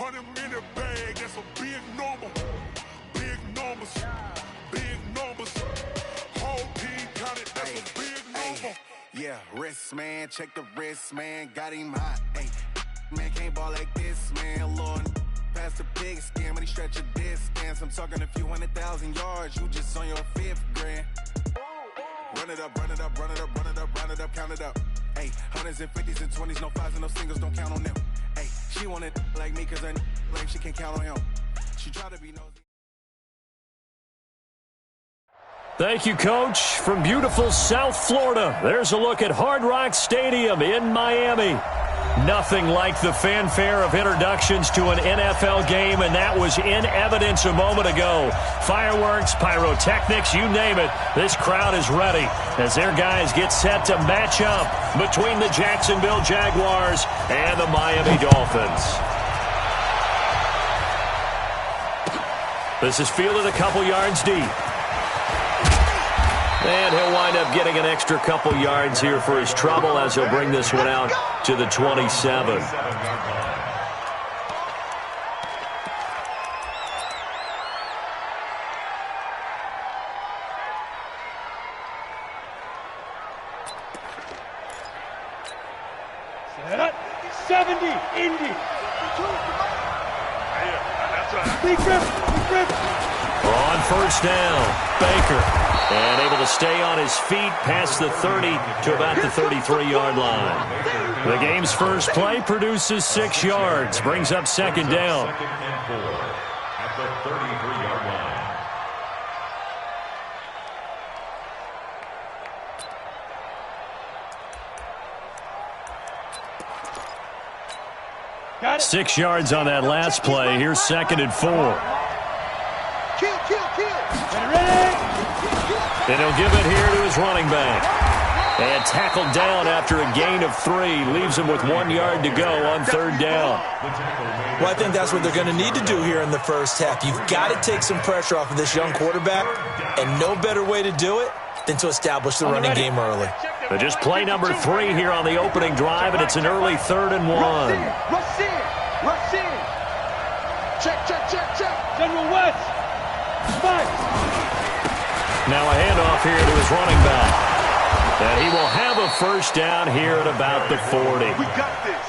100 in the bag, that's a big number. Big numbers, big numbers. Whole team counted, that's a big number. Yeah, wrist, man, check the wrist, man. Got him hot, ayy. Man, can't ball like this, man. Lord, past the pig skin, but he stretch a distance. I'm talking a few 100,000 yards, you just on your 5th grand. Run it up, run it up, run it up, run it up, run it up, count it up. Ayy, 100s and 50s and 20s, no 5s and no singles, don't count on them. Ayy, she want it like me, cause her like she can't count on him. She try to be nosy. Thank you, Coach. From beautiful South Florida, there's a look at Hard Rock Stadium in Miami. Nothing like the fanfare of introductions to an NFL game, and that was in evidence a moment ago. Fireworks, pyrotechnics, you name it. This crowd is ready as their guys get set to match up between the Jacksonville Jaguars and the Miami Dolphins. This is fielded a couple yards deep. And he'll wind up getting an extra couple yards here for his trouble as he'll bring this one out to the 27. Set. 70, Indy. Big rip. On first down, Baker. And able to stay on his feet past the 30 to about the 33-yard line. The game's first play produces 6 yards, brings up second down. At the 33-yard line. 6 yards on that last play. Here's 2nd and 4. Kill. Ready. And he'll give it here to his running back. And tackled down after a gain of 3. Leaves him with 1 yard to go on 3rd down. Well, I think that's what they're going to need to do here in the first half. You've got to take some pressure off of this young quarterback, and no better way to do it than to establish the running game early. But just play number 3 here on the opening drive, and it's an early 3rd and 1. Rush in. Check. General West. Spike. Now a handoff here to his running back. And he will have a first down here at about the 40.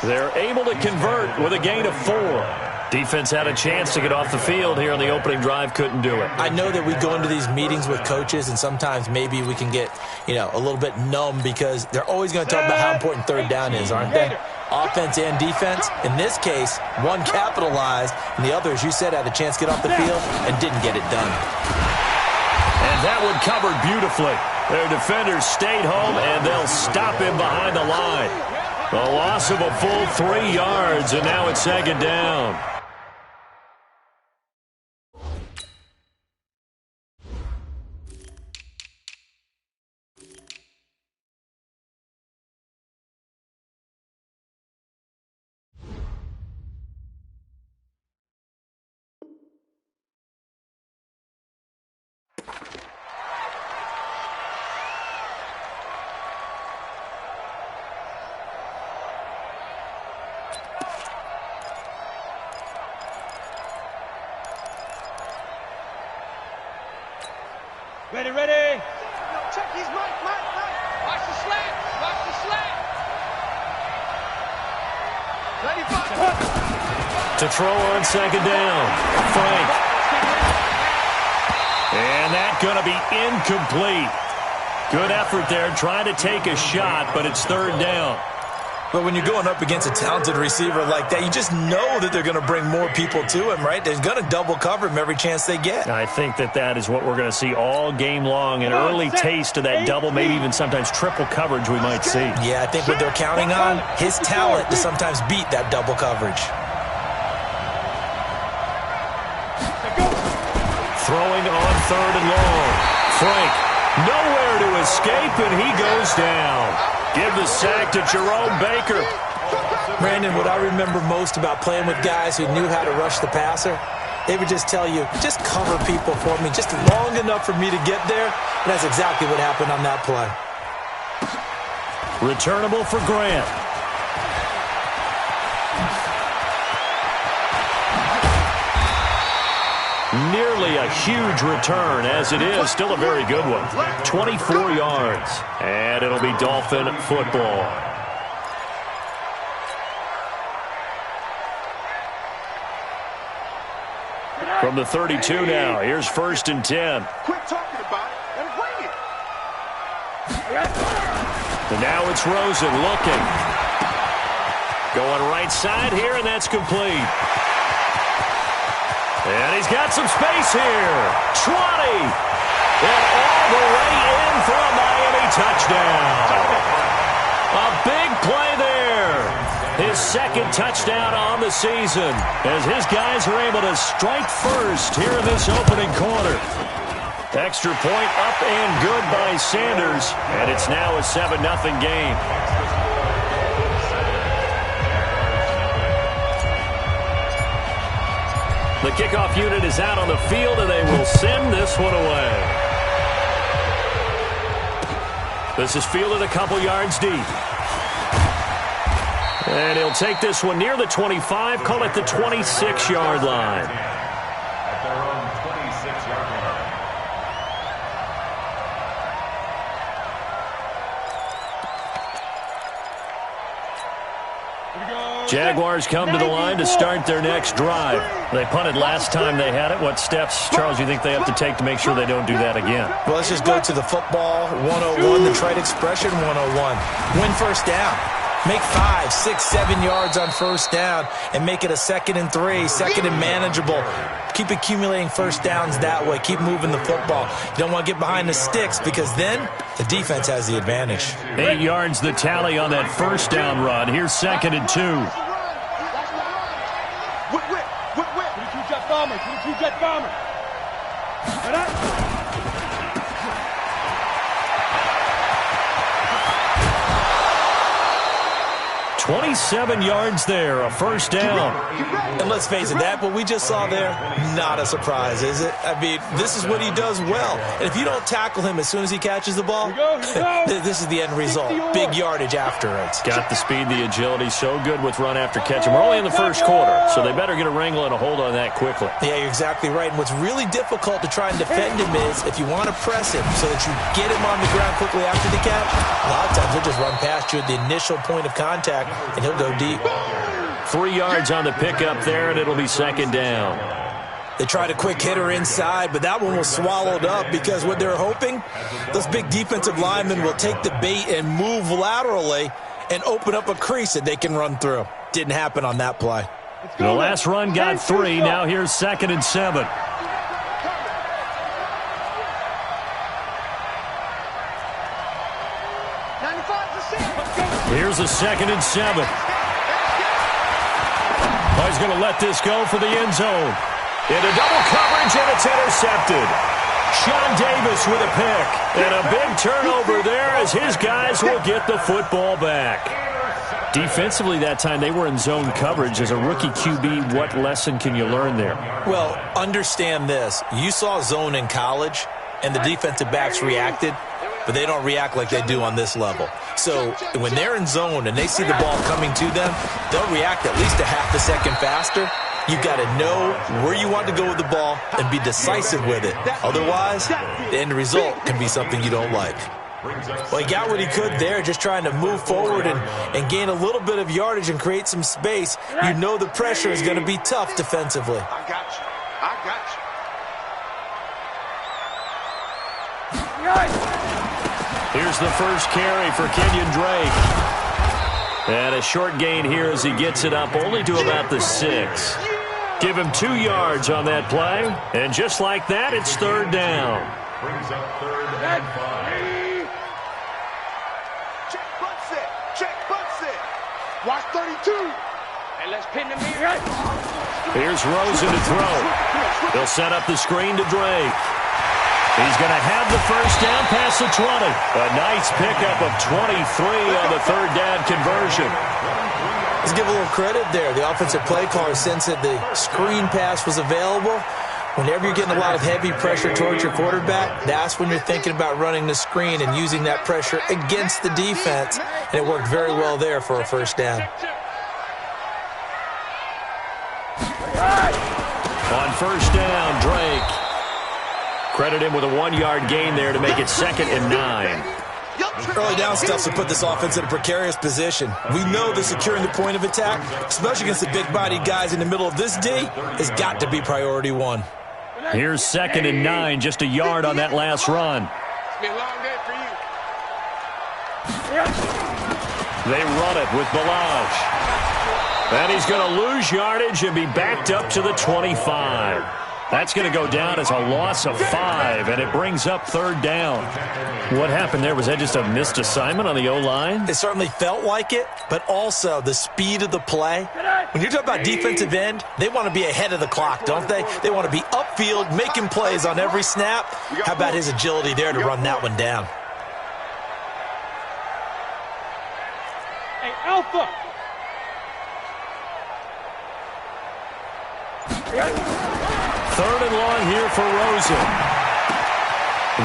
They're able to convert with a gain of 4. Defense had a chance to get off the field here on the opening drive, couldn't do it. I know that we go into these meetings with coaches, and sometimes maybe we can get, a little bit numb because they're always going to talk about how important 3rd down is, aren't they? Offense and defense. In this case, one capitalized, and the other, as you said, had a chance to get off the field and didn't get it done. And that one covered beautifully. Their defenders stayed home, and they'll stop him behind the line. A loss of a full 3 yards, and now it's 2nd down. Ready. Check, he's right. Watch the slant. Ready, fight. To throw on 2nd down, Frank. And that's going to be incomplete. Good effort there, trying to take a shot, but it's 3rd down. But when you're going up against a talented receiver like that, you just know that they're going to bring more people to him, right? They're going to double cover him every chance they get. I think that is what we're going to see all game long, an early taste of that double, maybe even sometimes triple coverage we might see. Yeah, I think what they're counting on, his talent to sometimes beat that double coverage. Throwing on 3rd and long. Frank, nowhere to escape, and he goes down. Give the sack to Jerome Baker. Brandon, what I remember most about playing with guys who knew how to rush the passer, they would just tell you, just cover people for me, just long enough for me to get there. And that's exactly what happened on that play. Returnable for Grant. nearly a huge return. As it is, still a very good one. 24 yards. And it'll be Dolphin football. From the 32 now, here's 1st and 10. Quit talking about it and bring it. And now it's Rosen looking. Going right side here, and that's complete. And he's got some space here. 20. And all the way in for a Miami touchdown. A big play there. His 2nd touchdown on the season as his guys are able to strike first here in this opening quarter. Extra point up and good by Sanders, and it's now a 7-0 game. The kickoff unit is out on the field, and they will send this one away. This is fielded a couple yards deep. And he'll take this one near the 25, call it the 26-yard line. At their own 26-yard line. Jaguars come to the line to start their next drive. They punted last time they had it. What steps, Charles, you think they have to take to make sure they don't do that again? Well, let's just go to the football 101, the trade expression 101. Win first down. Make 5, 6, 7 yards on first down and make it a 2nd and 3, 2nd and manageable. Keep accumulating first downs that way. Keep moving the football. You don't want to get behind the sticks because then the defense has the advantage. 8 yards the tally on that first down run. Here's 2nd and 2. Whip. 22 jet bomber. 22 jet bomber. Right up. 27 yards there, a first down. And let's face it, that what we just saw there, not a surprise, is it? I mean, this is what he does well. And if you don't tackle him as soon as he catches the ball, this is the end result. Big yardage afterwards. Got the speed, the agility, so good with run after catch. And we're only in the first quarter, so they better get a wrangle and a hold on that quickly. Yeah, you're exactly right. And what's really difficult to try and defend him is if you want to press him so that you get him on the ground quickly after the catch, a lot of times he'll just run past you at the initial point of contact, and he'll go deep. 3 yards on the pickup there, and it'll be 2nd down. They tried a quick hitter inside, but that one was swallowed up because what they're hoping, those big defensive linemen will take the bait and move laterally and open up a crease that they can run through. Didn't happen on that play. The last run got 3. Now here's 2nd and 7. Here's a 2nd and 7. Oh, he's going to let this go for the end zone. Into double coverage, and it's intercepted. Sean Davis with a pick. And a big turnover there as his guys will get the football back. Defensively that time, they were in zone coverage. As a rookie QB, what lesson can you learn there? Well, understand this. You saw zone in college, and the defensive backs reacted, but they don't react like they do on this level. So when they're in zone and they see the ball coming to them, they'll react at least a half a second faster. You've got to know where you want to go with the ball and be decisive with it. Otherwise, the end result can be something you don't like. Well, he got what he could there, just trying to move forward and gain a little bit of yardage and create some space. You know the pressure is going to be tough defensively. I got you. Here's the first carry for Kenyon Drake. And a short gain here as he gets it up only to about the 6. Give him 2 yards on that play. And just like that, it's 3rd down. Brings up 3rd and 5. Check butt set. Watch 32. And let's pin them here. Here's Rosen to throw. They'll set up the screen to Drake. He's going to have the first down past the 20. A nice pickup of 23 on the 3rd down conversion. Let's give a little credit there. The offensive play caller sensed that the screen pass was available. Whenever you're getting a lot of heavy pressure towards your quarterback, that's when you're thinking about running the screen and using that pressure against the defense. And it worked very well there for a first down. On first down, Drake. Credit him with a 1-yard gain there to make it 2nd and 9. Early down stuff to put this offense in a precarious position. We know that securing the point of attack, especially against the big-bodied guys in the middle of this D, has got to be priority 1. Here's 2nd and 9, just a yard on that last run. It's been a long day for you. They run it with Balaj. And he's going to lose yardage and be backed up to the 25. That's going to go down as a loss of 5, and it brings up 3rd down. What happened there? Was that just a missed assignment on the O-line? It certainly felt like it, but also the speed of the play. When you're talking about defensive end, they want to be ahead of the clock, don't they? They want to be upfield, making plays on every snap. How about his agility there to run that one down? Hey, Alpha! 3rd and long here for Rosen.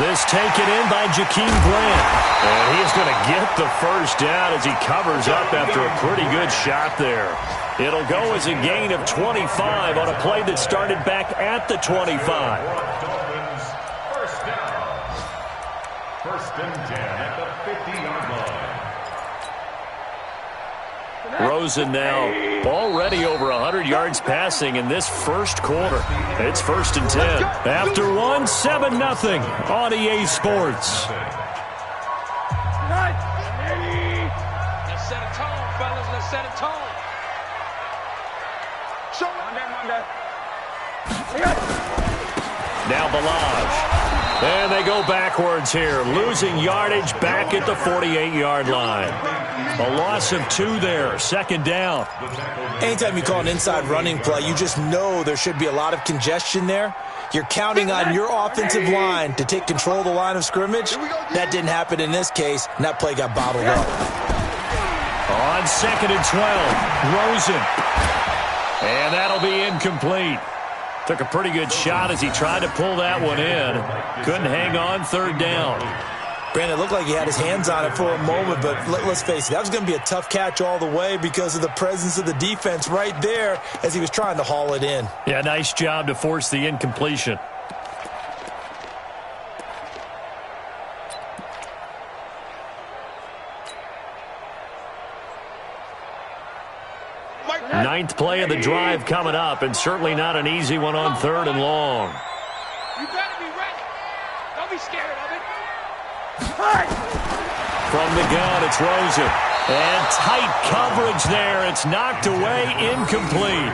This taken in by Jakeem Grant. And he's going to get the 1st down as he covers up after a pretty good shot there. It'll go as a gain of 25 on a play that started back at the 25. Dolphins, 1st down. 1st and 10 at the 50-yard line. Rosen now already over 100 yards passing in this 1st quarter. It's 1st and 10. After 1, 7-0 on EA Sports. Let's set a tone, fellas. Let's set a tone. Show Now Balaj. And they go backwards here, losing yardage back at the 48-yard line. A loss of 2 there, 2nd down. Anytime you call an inside running play, you just know there should be a lot of congestion there. You're counting on your offensive line to take control of the line of scrimmage. That didn't happen in this case, and that play got bottled up. On 2nd and 12, Rosen. And that'll be incomplete. Took a pretty good shot as he tried to pull that one in. Couldn't hang on, 3rd down. Brandon, it looked like he had his hands on it for a moment, but let's face it, that was going to be a tough catch all the way because of the presence of the defense right there as he was trying to haul it in. Yeah, nice job to force the incompletion. Ninth play of the drive coming up, and certainly not an easy one on 3rd and long. You better be ready. Don't be scared of it. From the gun, it's Rosen. And tight coverage there. It's knocked away, incomplete.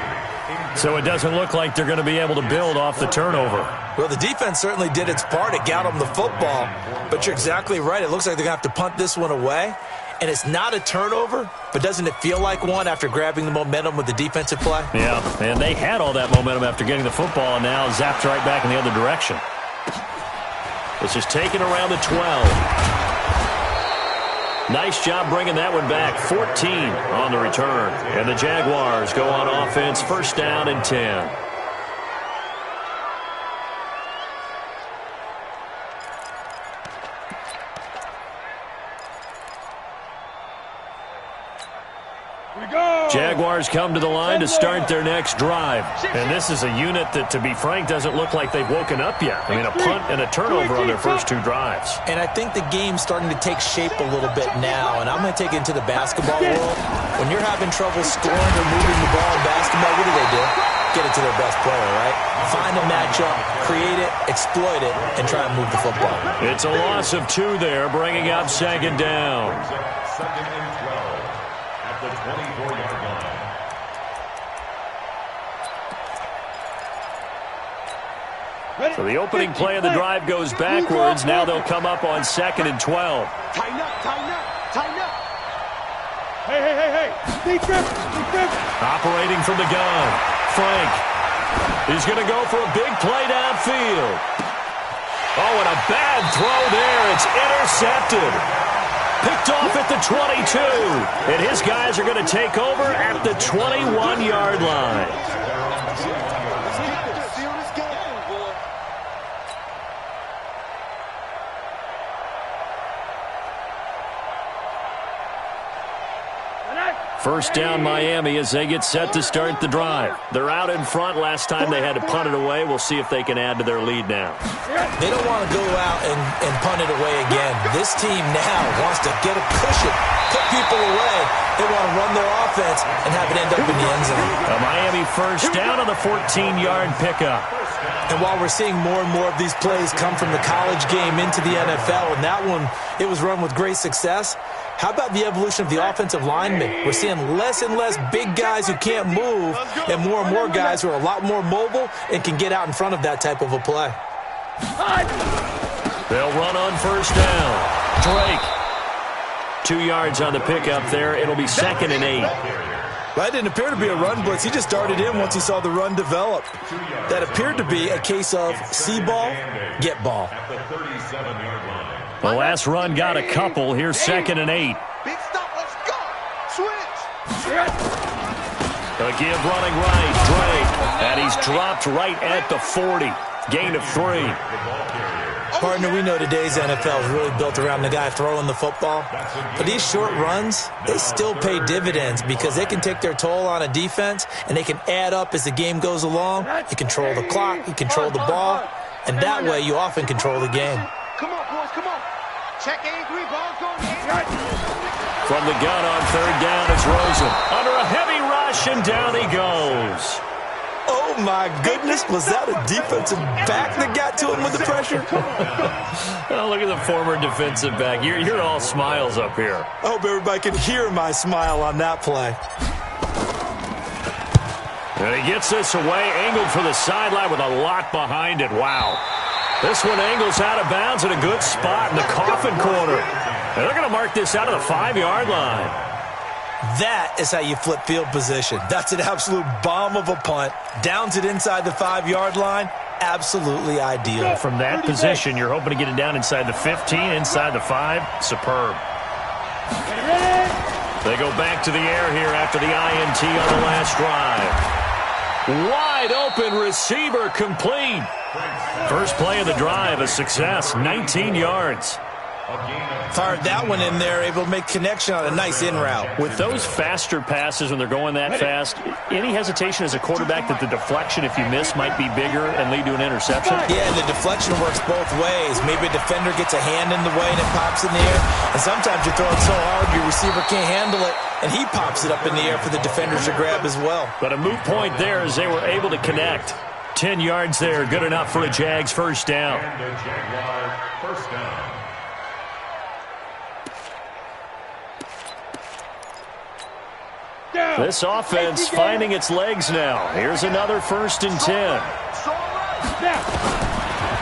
So it doesn't look like they're going to be able to build off the turnover. Well, the defense certainly did its part. It got them the football. But you're exactly right. It looks like they're going to have to punt this one away. And it's not a turnover, but doesn't it feel like one after grabbing the momentum with the defensive play? Yeah, and they had all that momentum after getting the football and now zapped right back in the other direction. This is taken around the 12. Nice job bringing that one back. 14 on the return. And the Jaguars go on offense, 1st down and 10. Jaguars come to the line to start their next drive. And this is a unit that, to be frank, doesn't look like they've woken up yet. I mean, a punt and a turnover on their first 2 drives. And I think the game's starting to take shape a little bit now. And I'm going to take it into the basketball world. When you're having trouble scoring or moving the ball in basketball, what do? Get it to their best player, right? Find a matchup, create it, exploit it, and try and move the football. It's a loss of 2 there, bringing up 2nd down. 2nd and 12 at the 24-yard line. So the opening play of the drive goes backwards. Now they'll come up on 2nd and 12. Tighten up, tighten up, tighten up. Hey. Defense. Operating from the gun. Frank. He's going to go for a big play downfield. Oh, and a bad throw there. It's intercepted. Picked off at the 22. And his guys are going to take over at the 21-yard line. First down Miami as they get set to start the drive. They're out in front. Last time they had to punt it away. We'll see if they can add to their lead now. They don't want to go out and punt it away again. This team now wants to get a cushion, put people away. They want to run their offense and have it end up in the end zone. A Miami first down on the 14-yard pickup. And while we're seeing more and more of these plays come from the college game into the NFL, and that one, it was run with great success, how about the evolution of the offensive linemen? We're seeing less and less big guys who can't move and more guys who are a lot more mobile and can get out in front of that type of a play. They'll run on first down. Drake. 2 yards on the pickup there. It'll be 2nd and 8. That didn't appear to be a run blitz. He just darted in once he saw the run develop. That appeared to be a case of see ball, get ball. The last run got a couple. Here's 2nd and 8. Big stop, let's go. Switch. The give running right, Drake. And he's dropped right at the 40. Gain of 3. Partner, we know today's NFL is really built around the guy throwing the football. But these short runs, they still pay dividends because they can take their toll on a defense and they can add up as the game goes along. You control the clock, you control the ball, and that way you often control the game. Come on, boys, come on. Check A3, ball's going in. From the gun on 3rd down, it's Rosen. Under a heavy rush, and down he goes. Oh, my goodness. Was that a defensive back that got to him with the pressure? Oh, look at the former defensive back. You're all smiles up here. I hope everybody can hear my smile on that play. And he gets this away, angled for the sideline with a lot behind it. Wow. This one angles out of bounds at a good spot in the coffin corner. And they're going to mark this out of the 5-yard line. That is how you flip field position. That's an absolute bomb of a punt. Downs it inside the 5-yard line. Absolutely ideal. From that position, you're hoping to get it down inside the 15, inside the 5. Superb. They go back to the air here after the INT on the last drive. Wide open receiver complete. First play of the drive, a success, 19 yards. Fired that one in there, able to make connection on a nice in route. With those faster passes when they're going that fast, any hesitation as a quarterback that the deflection, if you miss, might be bigger and lead to an interception? Yeah, and the deflection works both ways. Maybe a defender gets a hand in the way and it pops in the air. And sometimes you throw it so hard your receiver can't handle it, and he pops it up in the air for the defenders to grab as well. But a moot point there as they were able to connect. 10 yards there, good enough for a Jags first down. And a Jaguar first down. This offense finding its legs now. Here's another 1st and 10.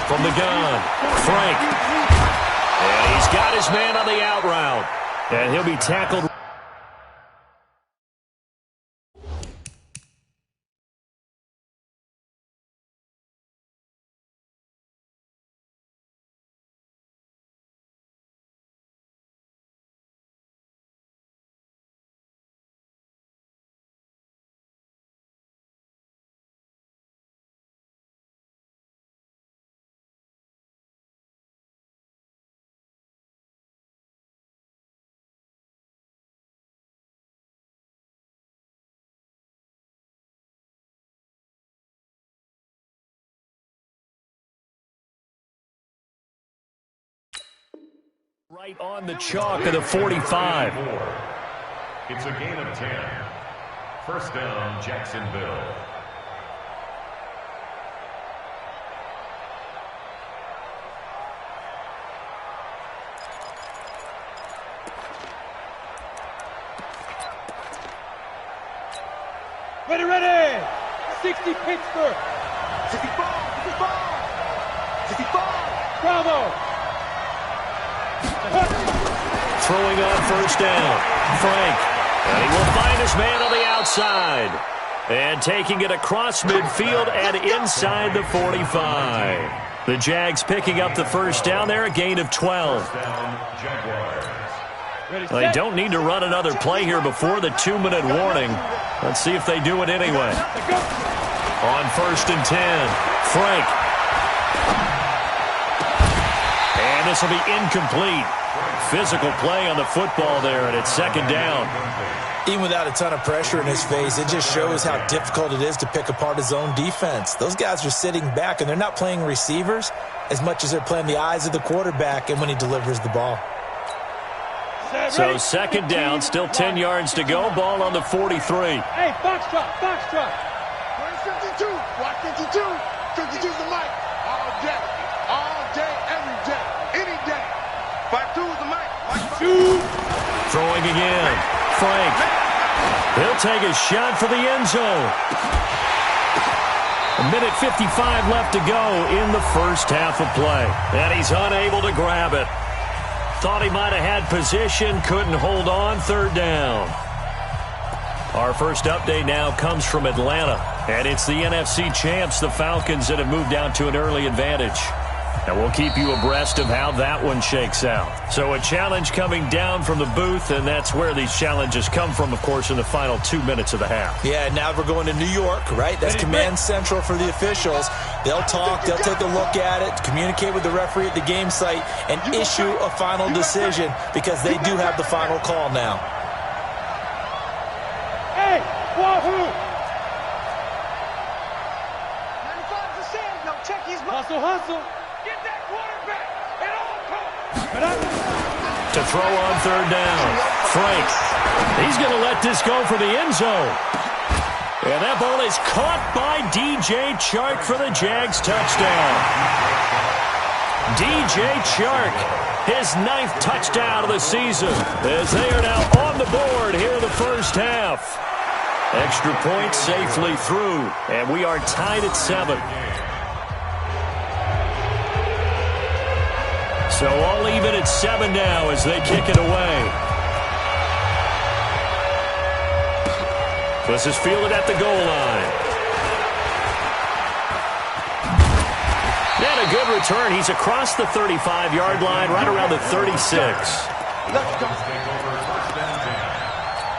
From the gun, Frank. And he's got his man on the out route. And he'll be tackled. Right on the chalk of the 45. It's a gain of 10. First down, Jacksonville. Ready! 60 Pittsburgh. 65. Bravo. Throwing on first down, Frank. And he will find his man on the outside. And taking it across midfield and inside the 45. The Jags picking up the first down there, a gain of 12. They don't need to run another play here before the 2-minute warning. Let's see if they do it anyway. On 1st and 10, Frank. And this will be incomplete. Physical play on the football there, and it's 2nd down. Even without a ton of pressure in his face, it just shows how difficult it is to pick apart his own defense. Those guys are sitting back, and they're not playing receivers as much as they're playing the eyes of the quarterback and when he delivers the ball. So second down, still 10 yards to go. Ball on the 43. Hey, foxtrot, foxtrot. 52, watch 52. 52's the mic. All day, every day, any day. 52's the mic. Throwing again. Frank. He'll take a shot for the end zone. A minute 55 left to go in the first half of play. And he's unable to grab it. Thought he might have had position, couldn't hold on, third down. Our first update now comes from Atlanta, and it's the NFC champs, the Falcons, that have moved down to an early advantage. And we'll keep you abreast of how that one shakes out. So a challenge coming down from the booth, and that's where these challenges come from, of course, in the final 2 minutes of the half. Yeah, now we're going to New York, right? That's command central for the officials. They'll talk, they'll take a look at it, communicate with the referee at the game site, and issue a final decision because they do have the final call now. Hey, wahoo! 95's the same. No, check his mic. Hustle, hustle. Get that quarterback at all costs. To throw on third down. Frank. He's going to let this go for the end zone. And that ball is caught by DJ Chark for the Jags touchdown. DJ Chark, his 9th touchdown of the season, as they are now on the board here in the first half. Extra point safely through, and we are tied at 7. So all even at 7 now as they kick it away. This is fielded at the goal line. And a good return. He's across the 35-yard line, right around the 36. Let's take over first and 10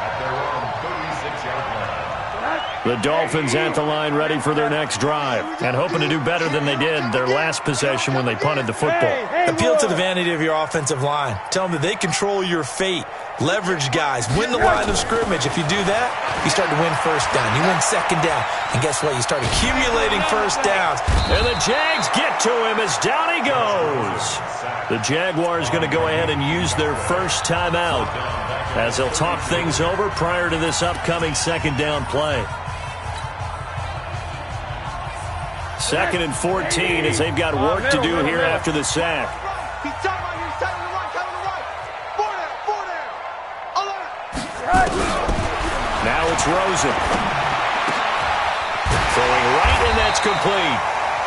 at their own 36-yard line. The Dolphins at the line ready for their next drive and hoping to do better than they did their last possession when they punted the football. Appeal to the vanity of your offensive line. Tell them that they control your fate. Leverage guys. Win the line of scrimmage. If you do that, you start to win first down. You win second down. And guess what? You start accumulating first downs. And the Jags get to him as down he goes. The Jaguars going to go ahead and use their first timeout as they'll talk things over prior to this upcoming second down play. 2nd and 14 as they've got work to do here after the sack. He's tight on you. He's tight on the right. Tight on the right. 4 down. 4 down. Now it's Rosen. Throwing right, and that's complete.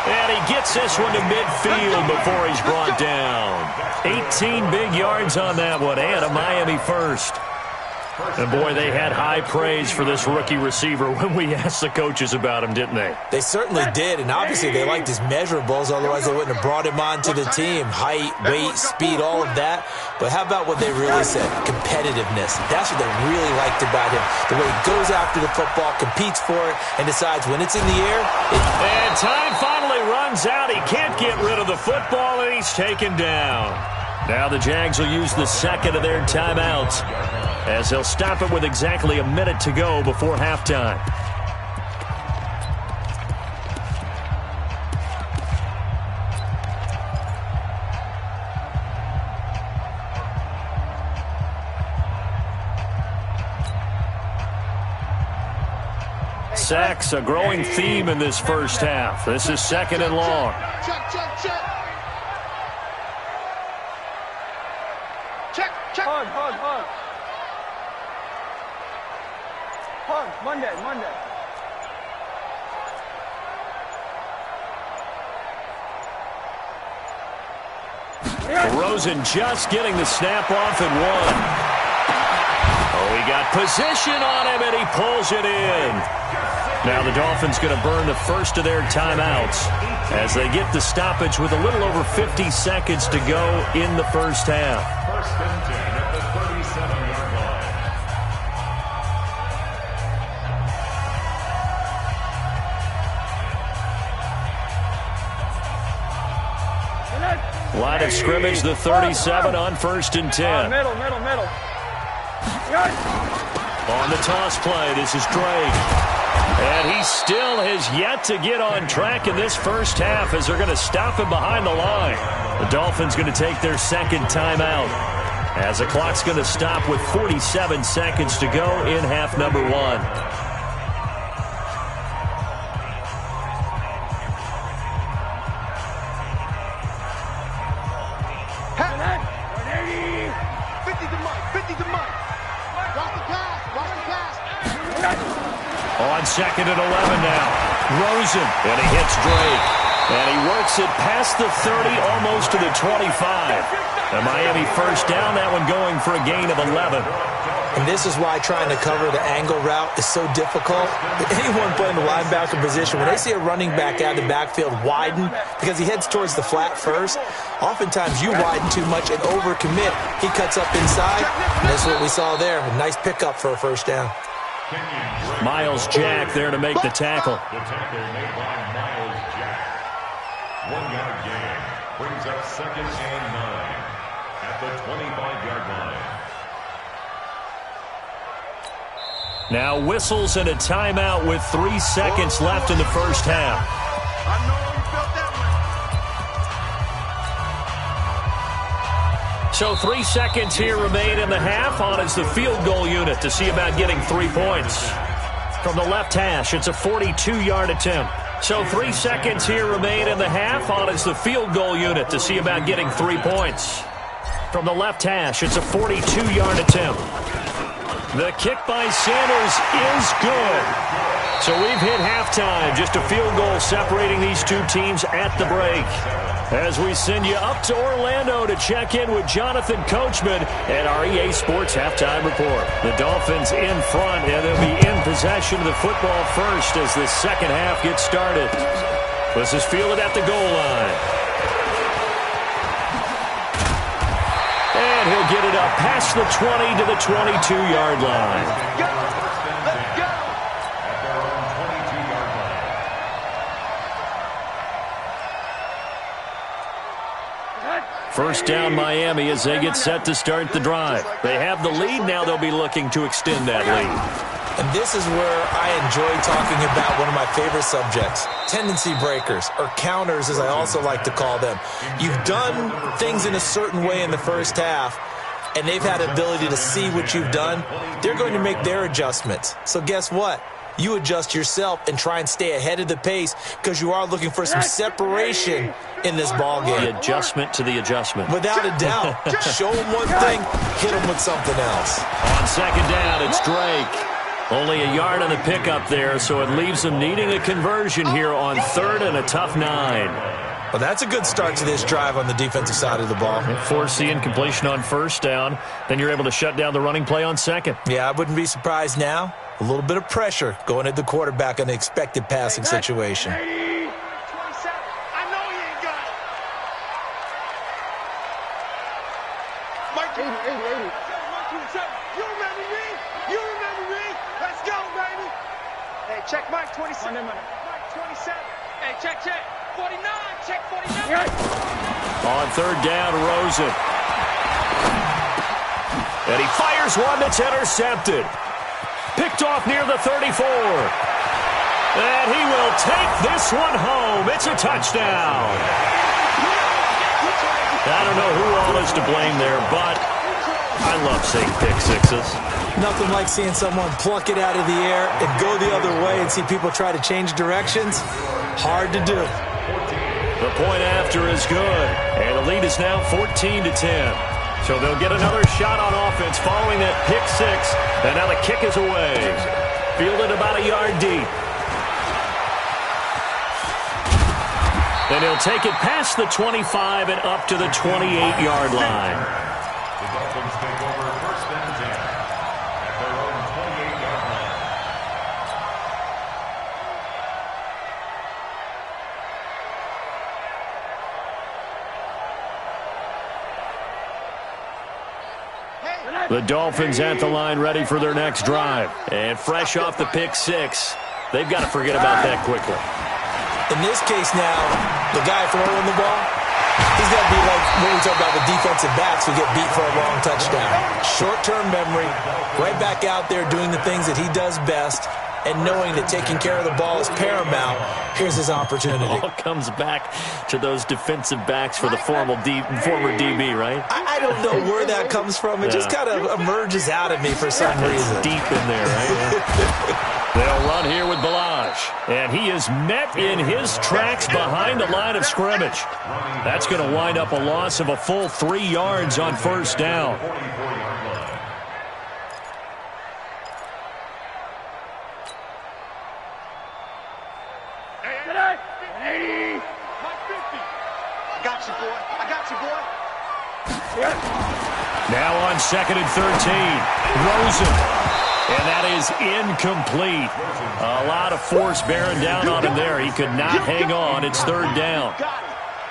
And he gets this one to midfield before he's brought down. 18 big yards on that one, and a Miami first. And, boy, they had high praise for this rookie receiver when we asked the coaches about him, didn't they? They certainly did, and obviously they liked his measurables, otherwise they wouldn't have brought him onto the team. Height, weight, speed, all of that. But how about what they really said? Competitiveness. That's what they really liked about him. The way he goes after the football, competes for it, and decides when it's in the air. And time finally runs out. He can't get rid of the football, and he's taken down. Now the Jags will use the second of their timeouts as they'll stop it with exactly a minute to go before halftime. Sacks, a growing theme in this first half. This is 2nd and long. Check, check, check. Check, check. Hug. Monday. Rosen just getting the snap off and one. Oh, he got position on him, and he pulls it in. Now the Dolphins going to burn the first of their timeouts as they get the stoppage with a little over 50 seconds to go in the first half. First and 10 at the 37-yard line. Line of scrimmage, the 37 on 1st and 10. Middle. On the toss play, this is Drake. And he still has yet to get on track in this first half as they're going to stop him behind the line. The Dolphins going to take their second timeout as the clock's going to stop with 47 seconds to go in half number one. On second and 11 now. Rosen, and he hits Drake. And he works it past the 30, almost to the 25. The Miami first down, that one going for a gain of 11. And this is why trying to cover the angle route is so difficult. Anyone playing the linebacker position, when they see a running back out of the backfield widen, because he heads towards the flat first, oftentimes you widen too much and overcommit. He cuts up inside, and that's what we saw there. A nice pickup for a first down. Miles Jack there to make the tackle. The tackle made by Miles Jack. 1 yard gain brings up second and 9 at the 25-yard line. Now whistles and a timeout with 3 seconds left in the first half. I know you felt that one. So 3 seconds here remain in the half. On is the field goal unit to see about getting 3 points. From the left hash, it's a 42-yard attempt. So 3 seconds here remain in the half. On is the field goal unit to see about getting 3 points. From the left hash, it's a 42-yard attempt. The kick by Sanders is good. So we've hit halftime. Just a field goal separating these two teams at the break. As we send you up to Orlando to check in with Jonathan Coachman at our EA Sports Halftime Report. The Dolphins in front, and they'll be in possession of the football first as the second half gets started. This is fielded at the goal line. And he'll get it up past the 20 to the 22-yard line. Let's go. At their own 22-yard line. First down Miami as they get set to start the drive. They have the lead. Now they'll be looking to extend that lead. And this is where I enjoy talking about one of my favorite subjects, tendency breakers, or counters as I also like to call them. You've done things in a certain way in the first half, and they've had the ability to see what you've done. They're going to make their adjustments. So guess what? You adjust yourself and try and stay ahead of the pace because you are looking for some separation in this ballgame. The adjustment to the adjustment. Without a doubt. Show them one thing, hit them with something else. On second down, it's Drake. Only a yard on the pickup there, so it leaves them needing a conversion here on third and a tough 9. Well, that's a good start to this drive on the defensive side of the ball. Force the incompletion on first down. Then you're able to shut down the running play on second. Yeah, I wouldn't be surprised now. A little bit of pressure going at the quarterback on the expected passing situation. 27. I know he ain't got it. Mike, 80. You remember me? You remember me? Let's go, baby. Hey, check Mike, 27. Mike, 27. Hey, check. 49. Check 49. On third down, Rosen. And he fires one that's intercepted. Picked off near the 34. And he will take this one home. It's a touchdown. I don't know who all is to blame there, but I love seeing pick sixes. Nothing like seeing someone pluck it out of the air and go the other way and see people try to change directions. Hard to do. The point after is good. And the lead is now 14-10. So they'll get another shot on offense following that pick six. And now the kick is away. Fielded about a yard deep. And he'll take it past the 25 and up to the 28-yard line. The Dolphins take over first and 10 at their own 28-yard line. The Dolphins at the line ready for their next drive. And fresh off the pick six, they've got to forget about that quickly. In this case now, the guy throwing the ball, He's going to be like when we talk about the defensive backs who get beat for a long touchdown. Short-term memory, right back out there doing the things that he does best, and knowing that taking care of the ball is paramount. Here's his opportunity. It all comes back to those defensive backs for the former DB, right? I don't know where that comes from. It just kind of emerges out of me for some reason. Deep in there, right? They'll run here with Balaj. And he is met in his tracks behind the line of scrimmage. That's going to wind up a loss of a full 3 yards on first down. Now on 2nd and 13, Rosen. And that is incomplete. A lot of force bearing down on him there. He could not hang on. It's 3rd down.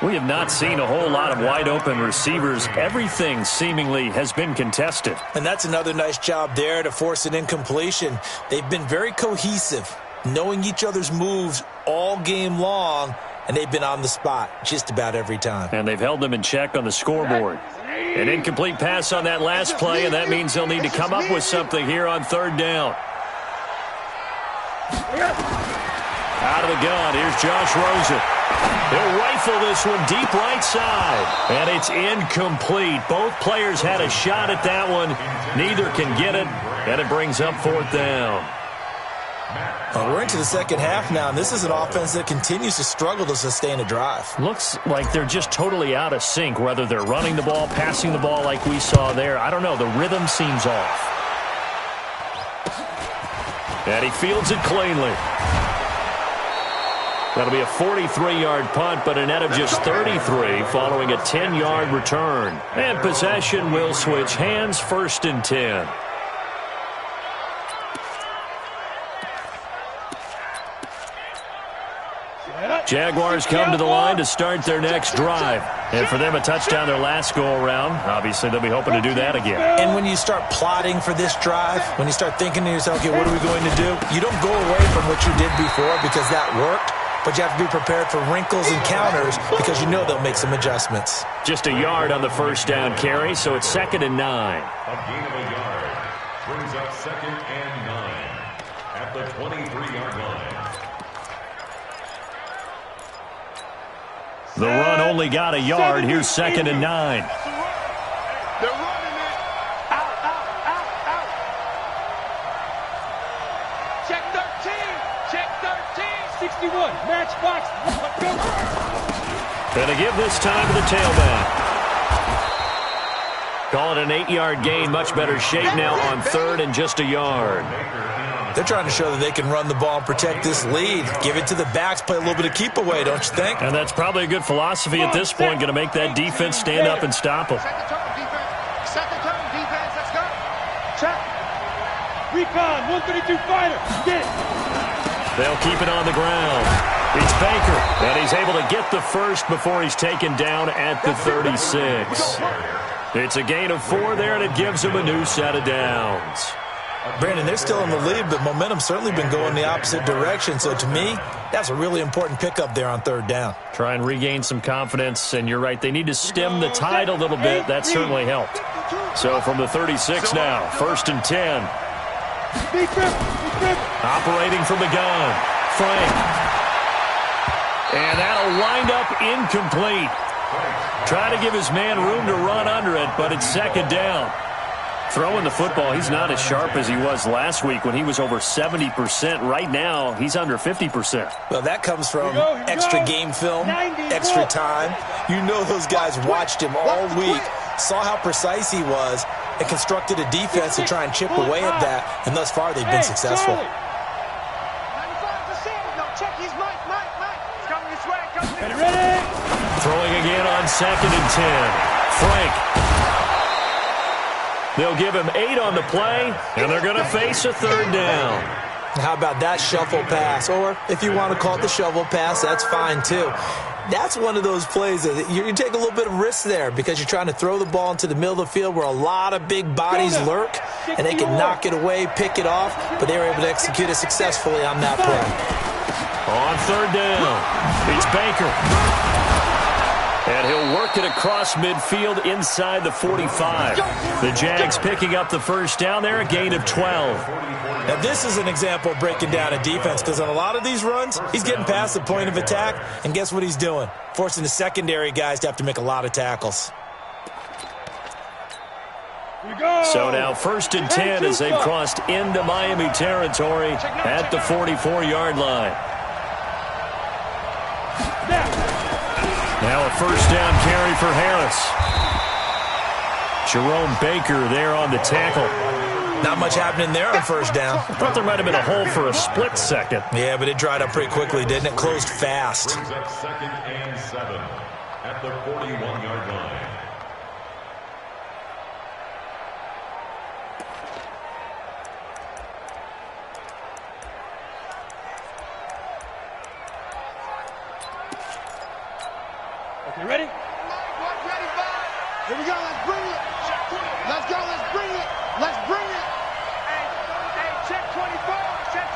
We have not seen a whole lot of wide-open receivers. Everything seemingly has been contested. And that's another nice job there to force an incompletion. They've been very cohesive, knowing each other's moves all game long, and they've been on the spot just about every time. And they've held them in check on the scoreboard. An incomplete pass on that last play, and that means they'll need to come up with something here on 3rd down. Out of the gun, here's Josh Rosen. He'll rifle this one deep right side, and it's incomplete. Both players had a shot at that one. Neither can get it, and it brings up 4th down. Well, we're into the second half now, and this is an offense that continues to struggle to sustain a drive. Looks like they're just totally out of sync, whether they're running the ball, passing the ball like we saw there. I don't know. The rhythm seems off. And he fields it cleanly. That'll be a 43-yard punt, but a net of just 33 following a 10-yard return. And possession will switch hands, 1st and 10. Jaguars come to the line to start their next drive. And for them, a touchdown their last go-around. Obviously, they'll be hoping to do that again. And when you start plotting for this drive, when you start thinking to yourself, okay, what are we going to do? You don't go away from what you did before because that worked, but you have to be prepared for wrinkles and counters because you know they'll make some adjustments. Just a yard on the first down carry, so it's 2nd and 9. A gain of a yard brings up 2nd and 9 at the 23-yard line. The run only got a yard. Here's 2nd and 9. They're running it. Out. Check 13. 61. Match box. Let's go. And to give this time to the tailback. Call it an 8-yard gain. Much better shape now on 3rd and just a yard. They're trying to show that they can run the ball and protect this lead. Give it to the backs, play a little bit of keep away, don't you think? And that's probably a good philosophy at this point, going to make that defense stand up and stop them. Set the turn, defense. Let's go. Check. Recon, 132 fighter. Get it. They'll keep it on the ground. It's Baker, and he's able to get the first before he's taken down at the 36. It's a gain of 4 there, and it gives him a new set of downs. Brandon, they're still in the lead, but momentum's certainly been going the opposite direction. So to me, that's a really important pickup there on 3rd down. Try and regain some confidence, and you're right. They need to stem the tide a little bit. That certainly helped. So from the 36 now, 1st and 10. Operating from the gun, Frank. And that'll wind up incomplete. Try to give his man room to run under it, but it's 2nd down. Throwing the football, he's not as sharp as he was last week when he was over 70%. Right now, he's under 50%. Well, that comes from extra game film, extra time. You know those guys watched him all week, saw how precise he was, and constructed a defense to try and chip away at that, and thus far they've been successful. 95%. No, check his mic. It's coming this way. Ready? Throwing again on 2nd and 10. Frank. They'll give him 8 on the play, and they're going to face a 3rd down. How about that shuffle pass? Or if you want to call it the shovel pass, that's fine too. That's one of those plays that you take a little bit of risk there because you're trying to throw the ball into the middle of the field where a lot of big bodies lurk, and they can knock it away, pick it off, but they were able to execute it successfully on that play. On 3rd down, it's Baker. And he'll work it across midfield inside the 45. The Jags picking up the first down there, a gain of 12. Now, this is an example of breaking down a defense because on a lot of these runs, he's getting past the point of attack, and guess what he's doing? Forcing the secondary guys to have to make a lot of tackles. So now 1st and 10 as they've crossed into Miami territory at the 44-yard line. Now a first down carry for Harris. Jerome Baker there on the tackle. Not much happening there on first down. I thought there might have been a hole for a split second. Yeah, but it dried up pretty quickly, didn't it? Closed fast. Brings up 2nd and 7 at the 41-yard line. You ready? Here we go, let's bring it. Let's go, let's bring it. Let's bring it. Hey, check 24, check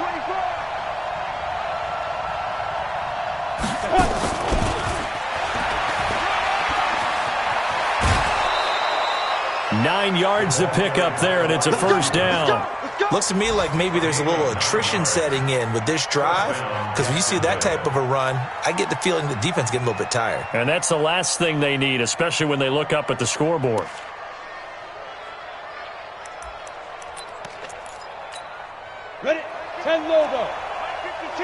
24. 9 yards to pick up there, and it's a first down. Looks to me like maybe there's a little attrition setting in with this drive, because when you see that type of a run, I get the feeling the defense getting a little bit tired. And that's the last thing they need, especially when they look up at the scoreboard. Ready? 10 logo. 52.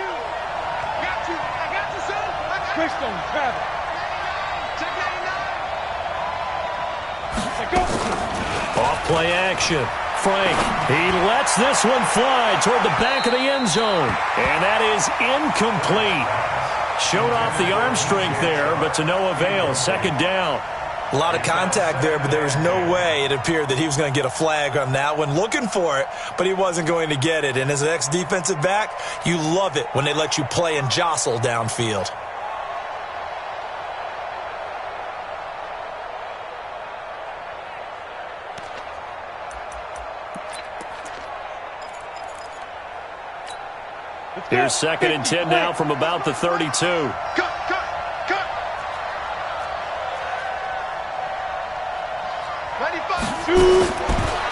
Got you. I got you, son. Crystal Travis. Check 99. Let's go. Off play action. Frank, he lets this one fly toward the back of the end zone. And that is incomplete. Showed off the arm strength there, but to no avail. 2nd down. A lot of contact there, but there was no way it appeared that he was going to get a flag on that one. Looking for it, but he wasn't going to get it. And as an ex-defensive back, you love it when they let you play and jostle downfield. Here's 2nd and 10 now from about the 32. Cut.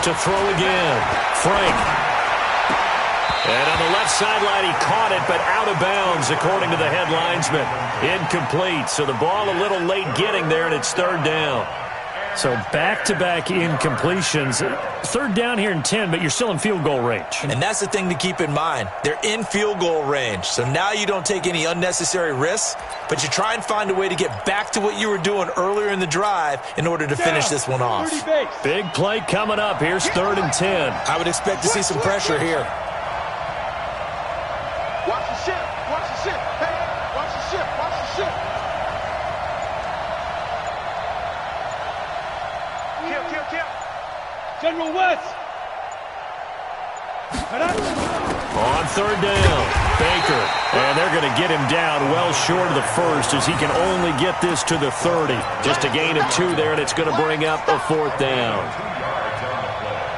To throw again. Frank. And on the left sideline, he caught it, but out of bounds, according to the head linesman. Incomplete. So the ball a little late getting there, and it's 3rd down. So back-to-back incompletions. 3rd down here in 10, but you're still in field goal range. And that's the thing to keep in mind. They're in field goal range. So now you don't take any unnecessary risks, but you try and find a way to get back to what you were doing earlier in the drive in order to finish this one off. Big play coming up. Here's 3rd and 10. I would expect to see some pressure here. Watch the ship. Watch the ship. Hey, watch the ship. Watch the ship. Kill. General West. On 3rd down, Baker. And they're going to get him down well short of the first as he can only get this to the 30. Just a gain of 2 there, and it's going to bring up a 4th down.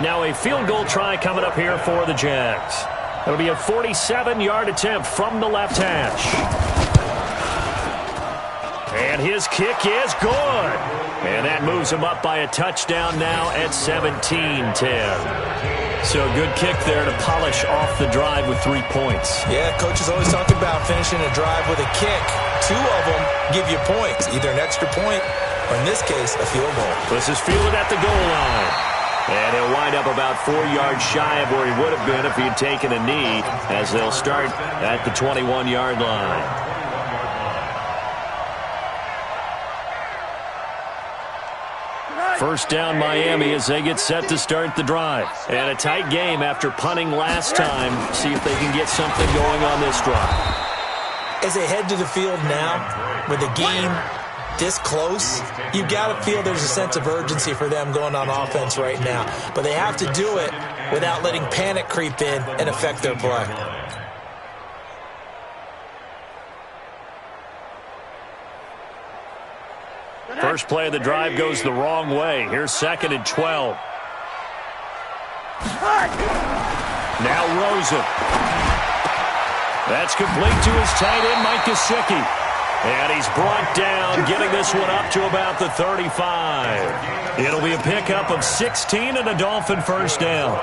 Now a field goal try coming up here for the Jags. It'll be a 47-yard attempt from the left hash. And his kick is good. And that moves him up by a touchdown now at 17-10. So a good kick there to polish off the drive with 3 points. Yeah, coaches always talk about finishing a drive with a kick. 2 of them give you points, either an extra point or, in this case, a field goal. This is fielded at the goal line. And he'll wind up about 4 yards shy of where he would have been if he had taken a knee, as they'll start at the 21-yard line. First down Miami as they get set to start the drive. And a tight game after punting last time. See if they can get something going on this drive. As they head to the field now, with the game this close, you've got to feel there's a sense of urgency for them going on offense right now. But they have to do it without letting panic creep in and affect their play. First play of the drive goes the wrong way. Here's 2nd and 12. Now Rosen. That's complete to his tight end, Mike Gesicki. And he's brought down, getting this one up to about the 35. It'll be a pickup of 16 and a Dolphin first down.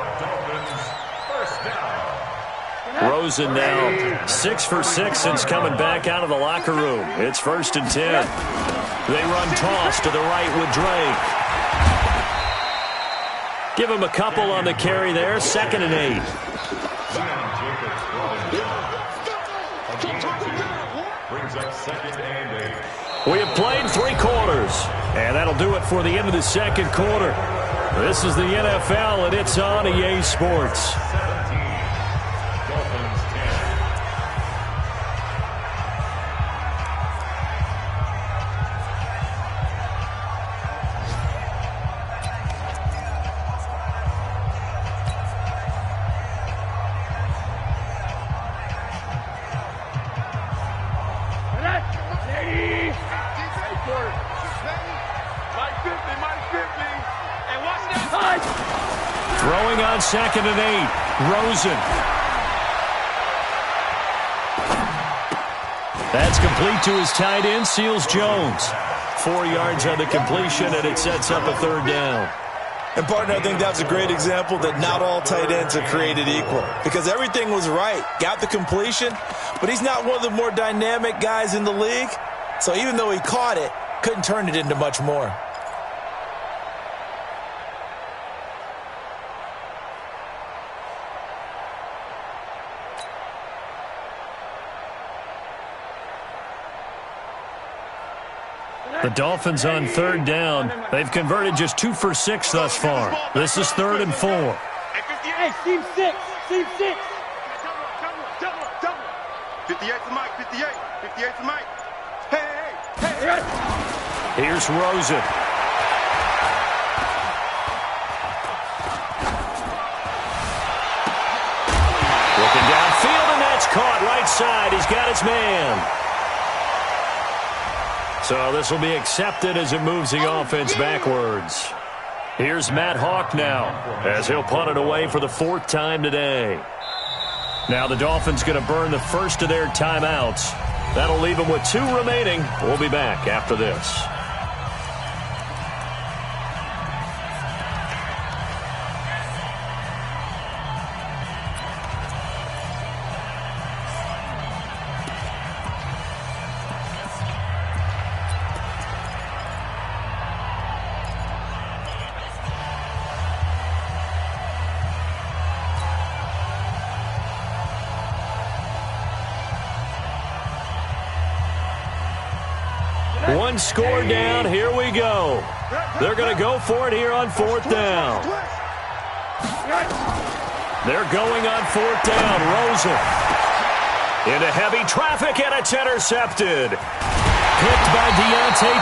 Rosen now 6 for 6 since coming back out of the locker room. It's 1st and 10. They run toss to the right with Drake. Give him a couple on the carry there. 2nd and 8. Brings up 2nd and 8. We have played 3 quarters, and that'll do it for the end of the 2nd quarter. This is the NFL, and it's on EA Sports. Throwing on 2nd and 8. Rosen. That's complete to his tight end, Seals Jones. 4 yards on the completion, and it sets up a 3rd down. And, partner, I think that's a great example that not all tight ends are created equal. Because everything was right. Got the completion, but he's not one of the more dynamic guys in the league. So even though he caught it, couldn't turn it into much more. The Dolphins on 3rd down. They've converted just 2 for 6 thus far. This is 3rd and 4. Hey, team 6. Team 6. Double. 58 to Mike. 58 to Mike. Hey. Here's Rosen. Looking downfield, and that's caught right side. He's got his man. So this will be accepted as it moves the offense backwards. Here's Matt Hawk now as he'll punt it away for the 4th time today. Now the Dolphins going to burn the first of their timeouts. That'll leave them with 2 remaining. We'll be back after this. One score down. Here we go. They're going to go for it here on 4th down. They're going on 4th down. Rosen into heavy traffic, and it's intercepted. Picked by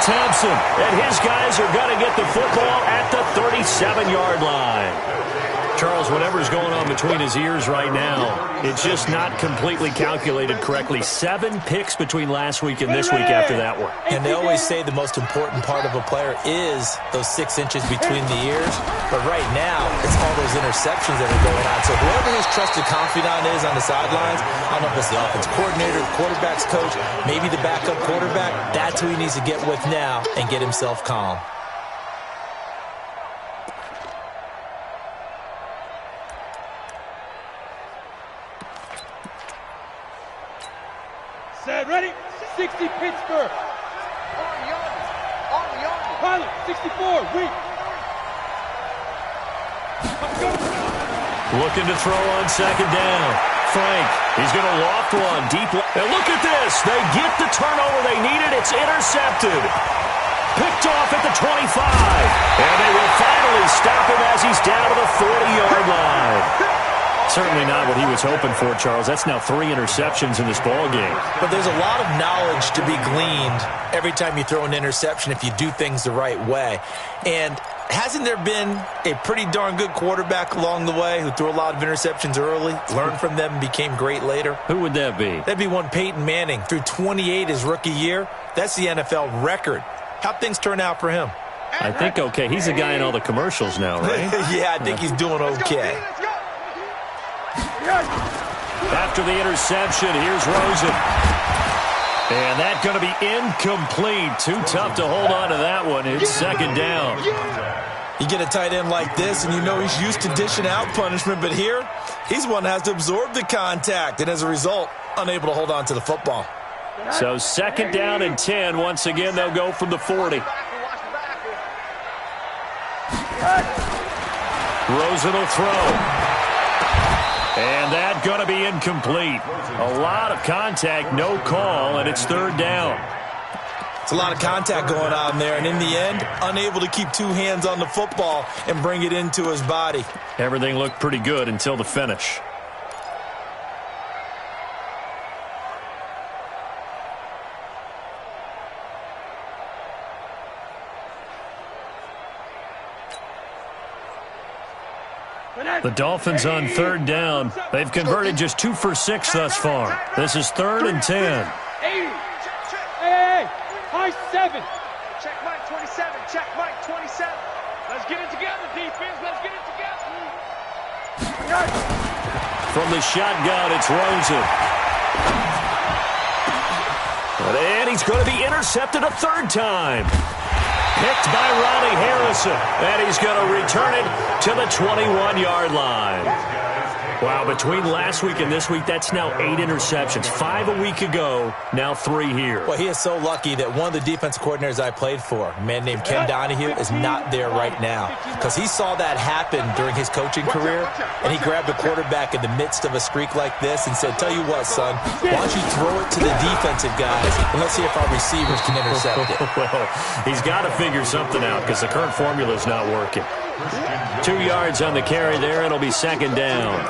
Thompson. And his guys are going to get the football at the 37-yard line. Charles, whatever's going on between his ears right now, it's just not completely calculated correctly. 7 picks between last week and this week after that one. And they always say the most important part of a player is those 6 inches between the ears. But right now, it's all those interceptions that are going on. So whoever his trusted confidant is on the sidelines, I don't know if it's the offense coordinator, the quarterback's coach, maybe the backup quarterback, that's who he needs to get with now and get himself calm. Set, ready? 60 Pittsburgh. Pilot, 64, weak. Looking to throw on 2nd down. Frank, he's going to loft one deep. And look at this. They get the turnover they needed. It's intercepted. Picked off at the 25. And they will finally stop him as he's down to the 40-yard line. Certainly not what he was hoping for, Charles. That's now 3 interceptions in this ball game. But there's a lot of knowledge to be gleaned every time you throw an interception if you do things the right way. And hasn't there been a pretty darn good quarterback along the way who threw a lot of interceptions early, learned from them, and became great later? Who would that be? That'd be one Peyton Manning. Threw 28 his rookie year. That's the NFL record. How'd things turn out for him? I think okay. He's a guy in all the commercials now, right? Yeah, I think he's doing okay. After the interception, here's Rosen. And that's going to be incomplete. Too tough to hold on to that one. It's second down. You get a tight end like this, and you know he's used to dishing out punishment, but here, he's one that has to absorb the contact, and as a result, unable to hold on to the football. So second down and 10. Once again, they'll go from the 40. Rosen will throw. And that's going to be incomplete. A lot of contact, no call, and it's third down. It's a lot of contact going on there, and in the end, unable to keep two hands on the football and bring it into his body. Everything looked pretty good until the finish. The Dolphins on third down. They've converted just 2 for 6 thus far. This is third and 10. 80. Hey, high 7. Check Mike 27. Check Mike 27. Let's get it together, defense. Let's get it together. From the shotgun, it's Rosen. And he's going to be intercepted a third time. Picked by Ronnie Harrison. And he's going to return it to the 21-yard line. Wow, between last week and this week, that's now 8 interceptions. 5 a week ago, now 3 here. Well, he is so lucky that one of the defense coordinators I played for, a man named Ken Donahue, is not there right now. Because he saw that happen during his coaching career, and he grabbed a quarterback in the midst of a streak like this and said, tell you what, son, why don't you throw it to the defensive guys, and let's see if our receivers can intercept it. Well, he's got to figure something out because the current formula is not working. 2 yards on the carry there. It'll be second down.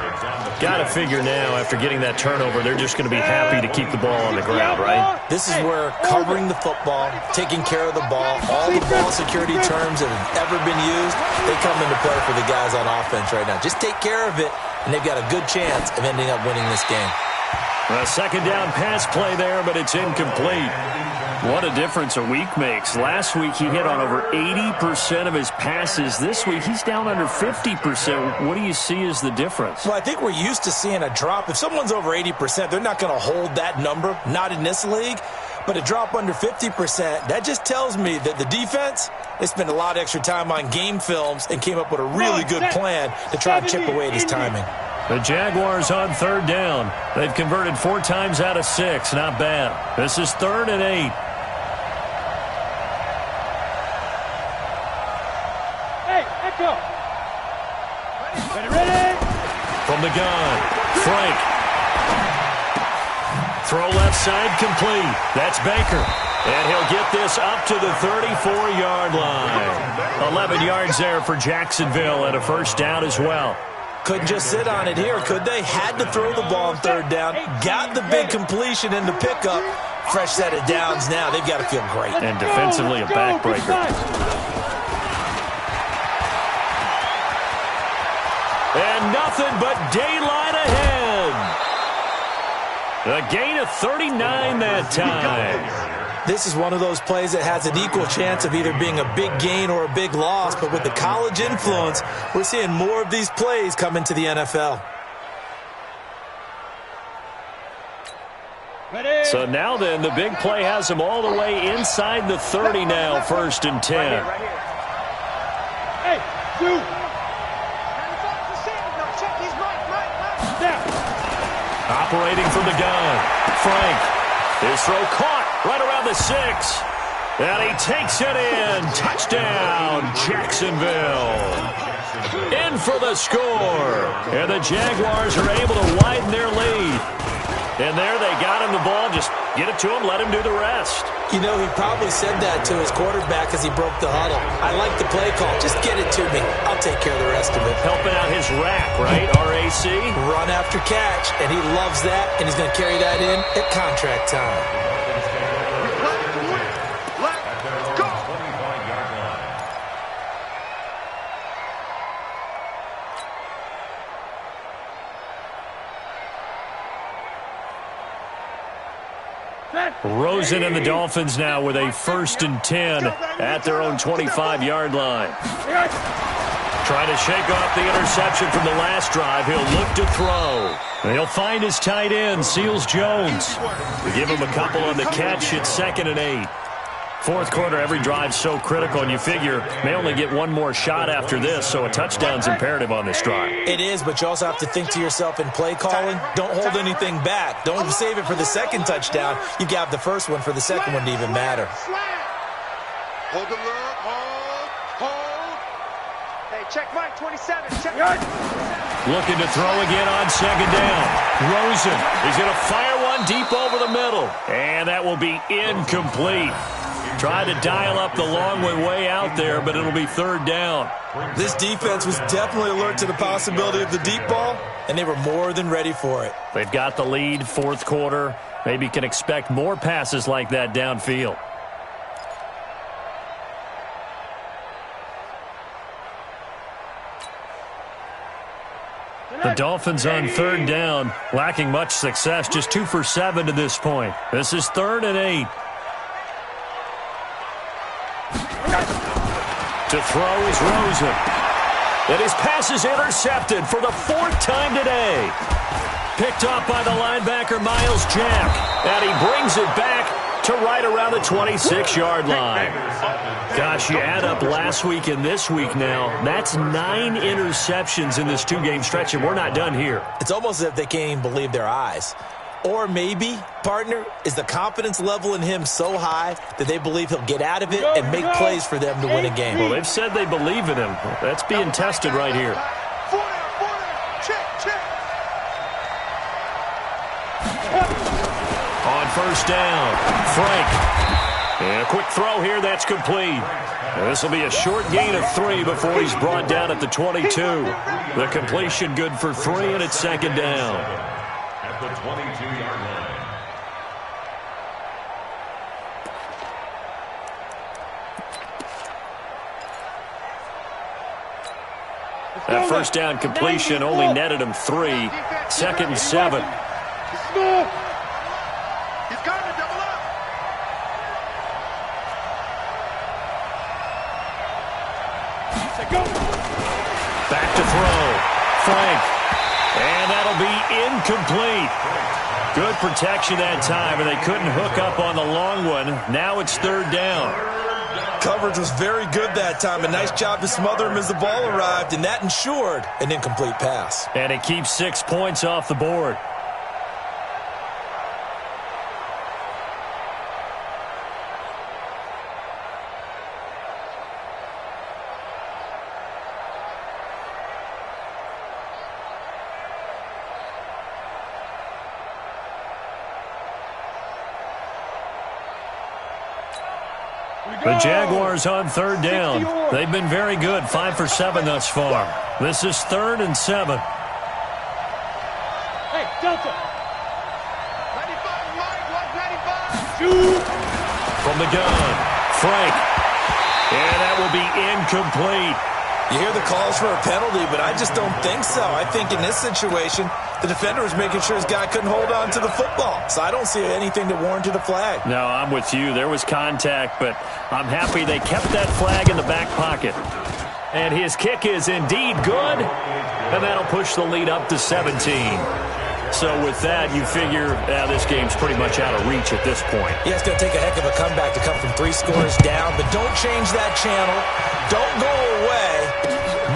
Got to figure now, after getting that turnover, they're just going to be happy to keep the ball on the ground, right? This is where covering the football, taking care of the ball, all the ball security terms that have ever been used, they come into play for the guys on offense right now. Just take care of it, and they've got a good chance of ending up winning this game. A second down pass play there, but it's incomplete. What a difference a week makes. Last week he hit on over 80% of his passes. This week he's down under 50%. What do you see as the difference? Well, I think we're used to seeing a drop. If someone's over 80%, they're not going to hold that number, not in this league. But a drop under 50%, that just tells me that the defense, they spent a lot of extra time on game films and came up with a really good plan to try and chip away at his timing. The Jaguars on third down. They've converted 4 times out of 6. Not bad. This is third and 8. Go. Ready? From the gun, Frank. Throw left side complete. That's Baker. And he'll get this up to the 34-yard line. 11 yards there for Jacksonville and a first down as well. Couldn't just sit on it here, could they? Had to throw the ball on third down. Got the big completion in the pickup. Fresh set of downs now. They've got to feel great. And defensively a backbreaker. And nothing but daylight ahead. A gain of 39 that time. This is one of those plays that has an equal chance of either being a big gain or a big loss. But with the college influence, we're seeing more of these plays come into the NFL. So now then, the big play has them all the way inside the 30 now, first and 10. Hey, dude. Operating from the gun, Frank. His throw caught right around the 6. And he takes it in. Touchdown, Jacksonville. In for the score. And the Jaguars are able to widen their lead. And there they got him the ball. Just get it to him, let him do the rest. You know, he probably said that to his quarterback as he broke the huddle. I like the play call. Just get it to me. I'll take care of the rest of it. Helping out his rack, right? RAC. Run after catch, and he loves that, and he's going to carry that in at contract time. Rosen and the Dolphins now with a first and 10 at their own 25-yard line. Trying to shake off the interception from the last drive. He'll look to throw. And he'll find his tight end, Seals Jones. We give him a couple on the catch. It's 2nd and 8. Fourth quarter, every drive's so critical, and you figure may only get one more shot after this, so a touchdown's imperative on this drive. It is, but you also have to think to yourself in play calling, don't hold anything back. Don't save it for the second touchdown. You got the first one for the second one to even matter. Hold the look, hold. Hey, check Mike, 27, check. Looking to throw again on 2nd down. Rosen, he's going to fire one deep over the middle, and that will be incomplete. Tried to dial up the long one way out there, but it'll be 3rd down. This defense was definitely alert to the possibility of the deep ball, and they were more than ready for it. They've got the lead, fourth quarter. Maybe can expect more passes like that downfield. The Dolphins on 3rd down, lacking much success, just 2 for 7 to this point. This is 3rd and 8. To throw is Rosen. And his pass is intercepted for the 4th time today. Picked off by the linebacker, Miles Jack. And he brings it back to right around the 26-yard line. Gosh, you add up last week and this week now, that's 9 interceptions in this 2-game stretch, and we're not done here. It's almost as if they can't even believe their eyes. Or maybe, partner, is the confidence level in him so high that they believe he'll get out of it and make plays for them to win a game. Well, they've said they believe in him. That's being tested right here. On 1st down, Frank. And a quick throw here, that's complete. This will be a short gain of 3 before he's brought down at the 22. The completion good for 3, and it's 2nd down. At the 22-yard line. That 1st down completion only netted him 3. 2nd and 7. He's got to double up. Back to throw. Frank. And that'll be incomplete. Good protection that time, and they couldn't hook up on the long one. Now it's 3rd down. Coverage was very good that time. A nice job to smother him as the ball arrived, and that ensured an incomplete pass. And it keeps 6 points off the board. The Jaguars on 3rd down. They've been very good, 5 for 7 thus far. This is 3rd and 7. Hey, Delta. 95, Mike, 195. Shoot. From the gun, Frank. And that will be incomplete. You hear the calls for a penalty, but I just don't think so. I think in this situation, the defender was making sure his guy couldn't hold on to the football. So I don't see anything that warranted a flag. No, I'm with you. There was contact, but I'm happy they kept that flag in the back pocket. And his kick is indeed good, and that'll push the lead up to 17. So with that, you figure this game's pretty much out of reach at this point. Yeah, it's going to take a heck of a comeback to come from 3 scores down, but don't change that channel. Don't go away.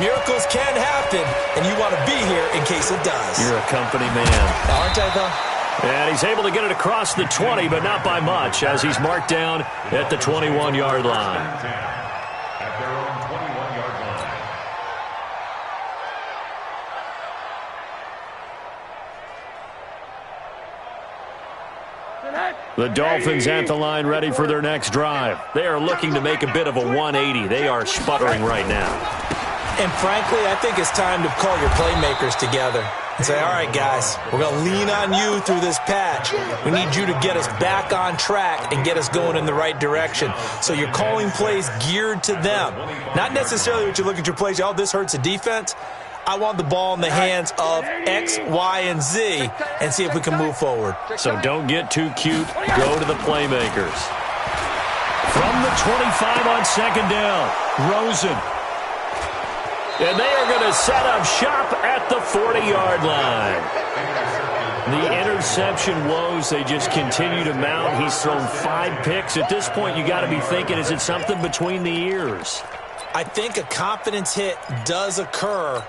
Miracles can happen, and you want to be here in case it does. You're a company man. Aren't I, though? And he's able to get it across the 20, but not by much, as he's marked down at the 21-yard line. At their own 21-yard line. The Dolphins at the line ready for their next drive. They are looking to make a bit of a 180. They are sputtering right now. And frankly, I think it's time to call your playmakers together and say, all right, guys, we're going to lean on you through this patch. We need you to get us back on track and get us going in the right direction. So you're calling plays geared to them. Not necessarily what you look at your plays, oh, this hurts the defense. I want the ball in the hands of X, Y, and Z and see if we can move forward. So don't get too cute. Go to the playmakers. From the 25 on 2nd down, Rosen. And they are going to set up shop at the 40-yard line. The interception woes, they just continue to mount. He's thrown 5 picks. At this point, you got to be thinking, is it something between the ears? I think a confidence hit does occur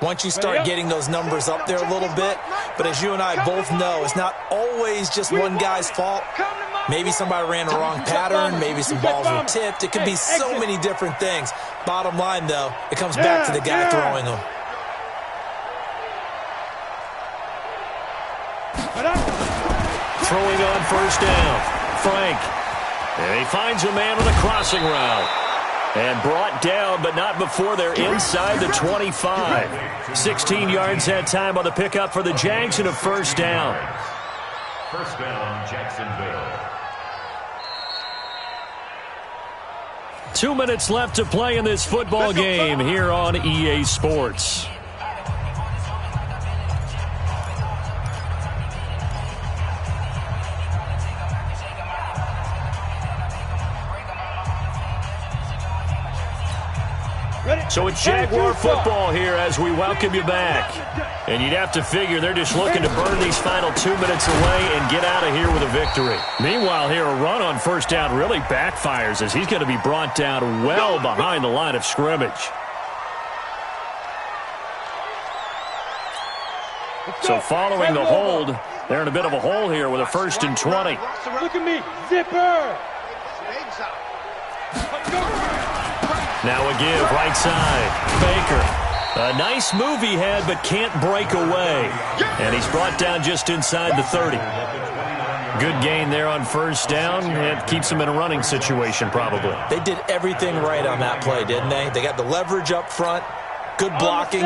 once you start getting those numbers up there a little bit. But as you and I both know, it's not always just one guy's fault. Maybe somebody ran the wrong pattern. Maybe some balls were tipped. It could be so many different things. Bottom line, though, it comes back to the guy throwing them. Throwing on first down. Frank. And he finds a man with a crossing route. And brought down, but not before they're inside the 25. 16 yards that time on the pickup for the Jags and a first down. First down, Jacksonville. 2 minutes left to play in this football game here on EA Sports. So it's Jaguar football here as we welcome you back. And you'd have to figure they're just looking to burn these final 2 minutes away and get out of here with a victory. Meanwhile, here a run on first down really backfires as he's going to be brought down well behind the line of scrimmage. So following the hold, they're in a bit of a hole here with a 1st and 20. Look at me, zipper. Now a give, right side. Baker. A nice move he had, but can't break away. And he's brought down just inside the 30. Good gain there on first down. It keeps him in a running situation, probably. They did everything right on that play, didn't they? They got the leverage up front, good blocking,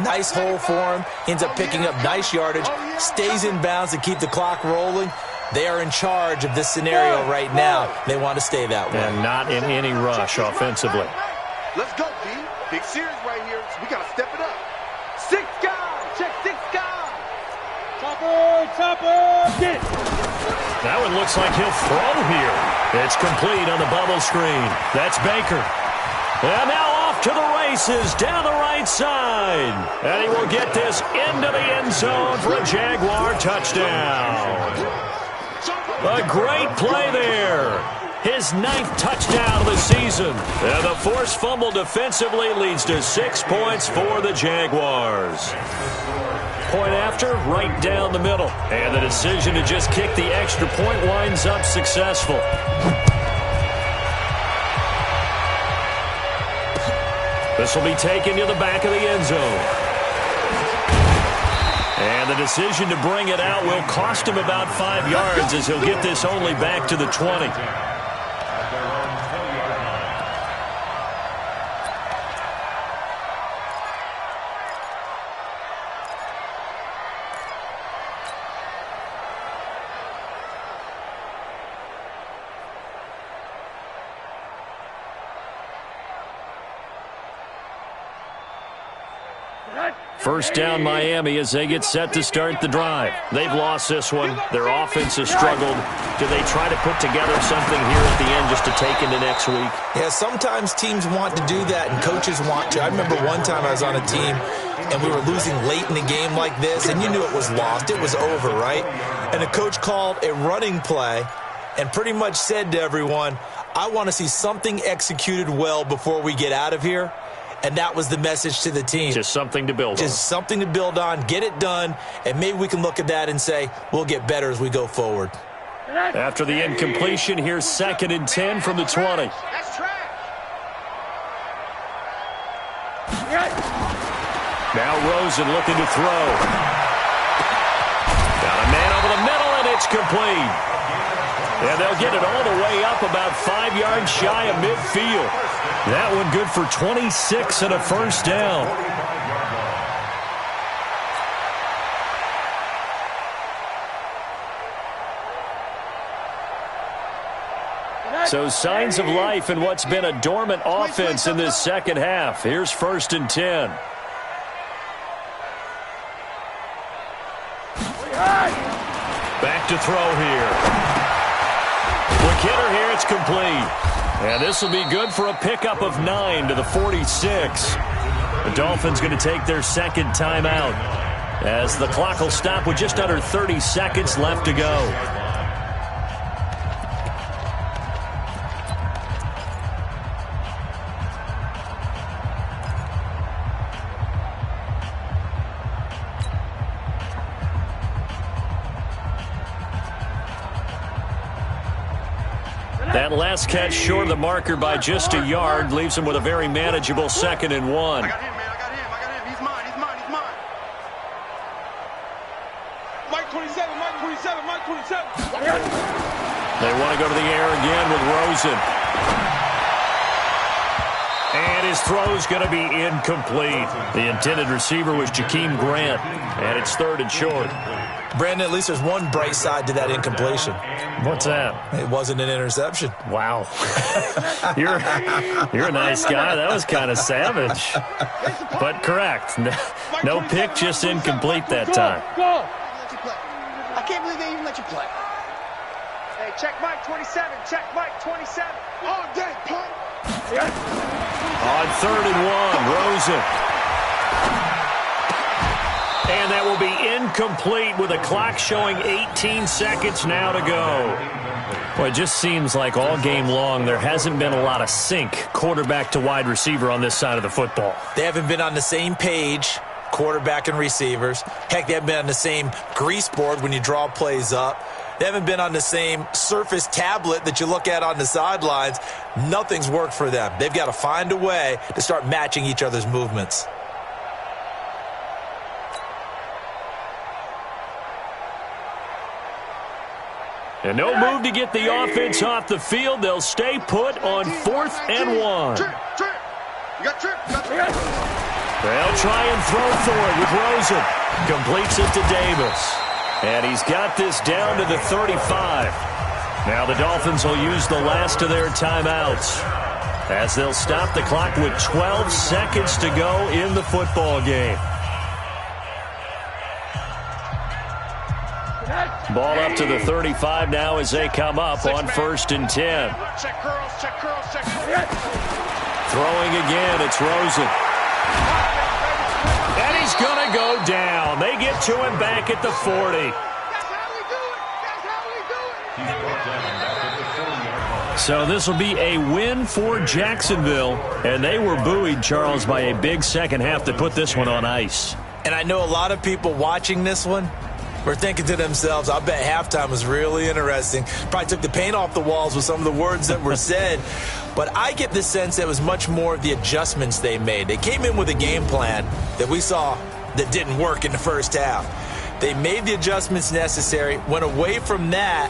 nice hole for him. Ends up picking up nice yardage, stays in bounds to keep the clock rolling. They are in charge of this scenario right now. They want to stay that way. And not in any rush offensively. Let's go, D. Big series right here, so we got to step it up. 6 guys. Check 6 guys. Chopper, get it. That one looks like he'll throw here. It's complete on the bubble screen. That's Baker. And now off to the races down the right side. And he will get this into the end zone for a Jaguar touchdown. A great play there. His 9th touchdown of the season. And the forced fumble defensively leads to 6 points for the Jaguars. Point after, right down the middle. And the decision to just kick the extra point winds up successful. This will be taken to the back of the end zone. And the decision to bring it out will cost him about 5 yards as he'll get this only back to the 20. First down Miami as they get set to start the drive. They've lost this one. Their offense has struggled. Do they try to put together something here at the end just to take into next week? Yeah, sometimes teams want to do that and coaches want to. I remember one time I was on a team and we were losing late in the game like this and you knew it was lost. It was over, right? And the coach called a running play and pretty much said to everyone, I want to see something executed well before we get out of here. And that was the message to the team. Just something to build on. Just something to build on, get it done, and maybe we can look at that and say, we'll get better as we go forward. After the incompletion, here's 2nd and 10 from the 20. Now Rosen looking to throw. Got a man over the middle, and it's complete. And they'll get it all the way up about 5 yards shy of midfield. That one good for 26 and a first down. So signs of life in what's been a dormant offense in this second half. Here's 1st and 10. Back to throw here. Quick hitter here, it's complete. And this will be good for a pickup of 9 to the 46. The Dolphins going to take their second timeout as the clock will stop with just under 30 seconds left to go. That last catch short of the marker by just a yard leaves him with a very manageable 2nd and 1. I got him, man. I got him. He's mine. Mike 27, Mike 27. They want to go to the air again with Rosen. And his throw's going to be incomplete. The intended receiver was Jakeem Grant, and it's 3rd and short. Brandon, at least there's one bright side to that incompletion. What's that? It wasn't an interception. Wow. You're a nice guy. That was kind of savage. But correct. No pick, just incomplete that time. I can't believe they even let you play. Hey, check Mike 27. Check Mike 27. All day, punt. On 3rd and 1, Rosen. And that will be incomplete with a clock showing 18 seconds now to go. Well, it just seems like all game long there hasn't been a lot of sync quarterback to wide receiver on this side of the football. They haven't been on the same page, quarterback and receivers. Heck, they haven't been on the same grease board when you draw plays up. They haven't been on the same Surface tablet that you look at on the sidelines. Nothing's worked for them. They've got to find a way to start matching each other's movements. And no move to get the offense off the field. They'll stay put on 4th and 1. Trip. You got trip. They'll try and throw for it with Rosen. Completes it to Davis. And he's got this down to the 35. Now the Dolphins will use the last of their timeouts as they'll stop the clock with 12 seconds to go in the football game. Ball up to the 35 now as they come up on 1st and 10. Check curls. Throwing again, it's Rosen. And he's going to go down. They get to him back at the 40. That's how we do it. So this will be a win for Jacksonville. And they were buoyed, Charles, by a big second half to put this one on ice. And I know a lot of people watching this one were thinking to themselves, I bet halftime was really interesting. Probably took the paint off the walls with some of the words that were said. But I get the sense that it was much more of the adjustments they made. They came in with a game plan that we saw that didn't work in the first half. They made the adjustments necessary, went away from that,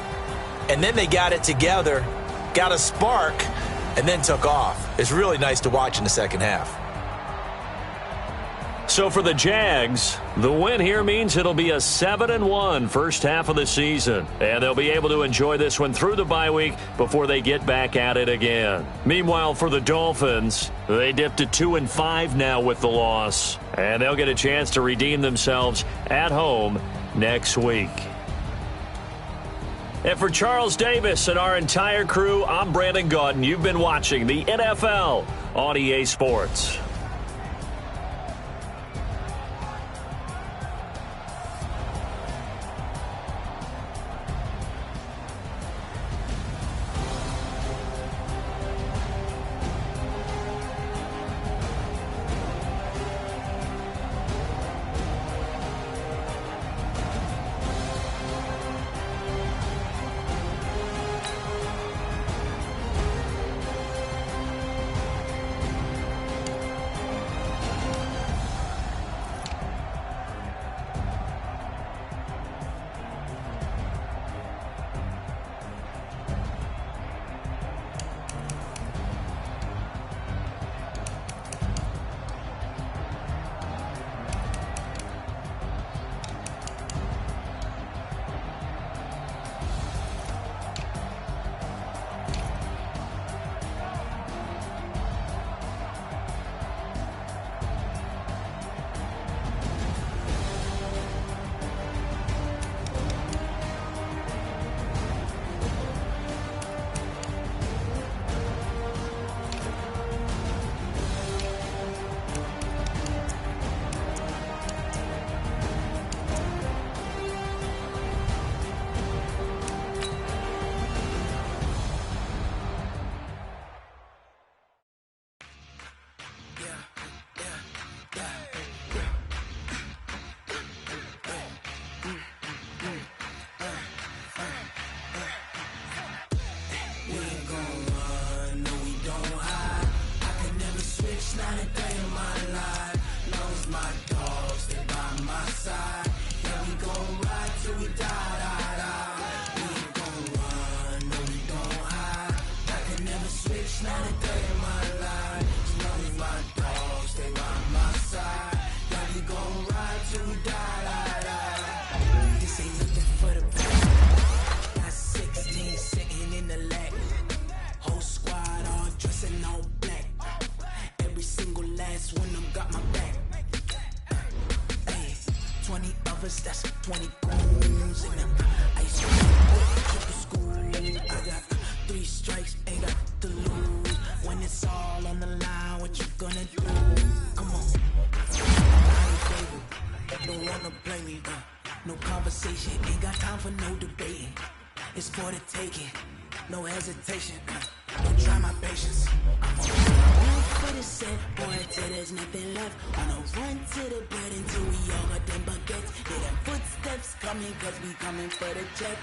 and then they got it together, got a spark, and then took off. It's really nice to watch in the second half. So for the Jags, the win here means it'll be a 7-1 first half of the season. And they'll be able to enjoy this one through the bye week before they get back at it again. Meanwhile, for the Dolphins, they dipped to 2-5 now with the loss. And they'll get a chance to redeem themselves at home next week. And for Charles Davis and our entire crew, I'm Brandon Gaudin. You've been watching the NFL on EA Sports. 20 goons in the ice cream, school. I got 3 strikes, ain't got to lose. When it's all on the line, what you gonna do? Come on, don't wanna play me, no conversation, ain't got time for no debating. It's for the taking, no hesitation. Don't try my patience. I'm on run for the set, boy, till there's nothing left. On a run to the bread until we all got them baguettes. Hear them footsteps coming, cause we coming for the check.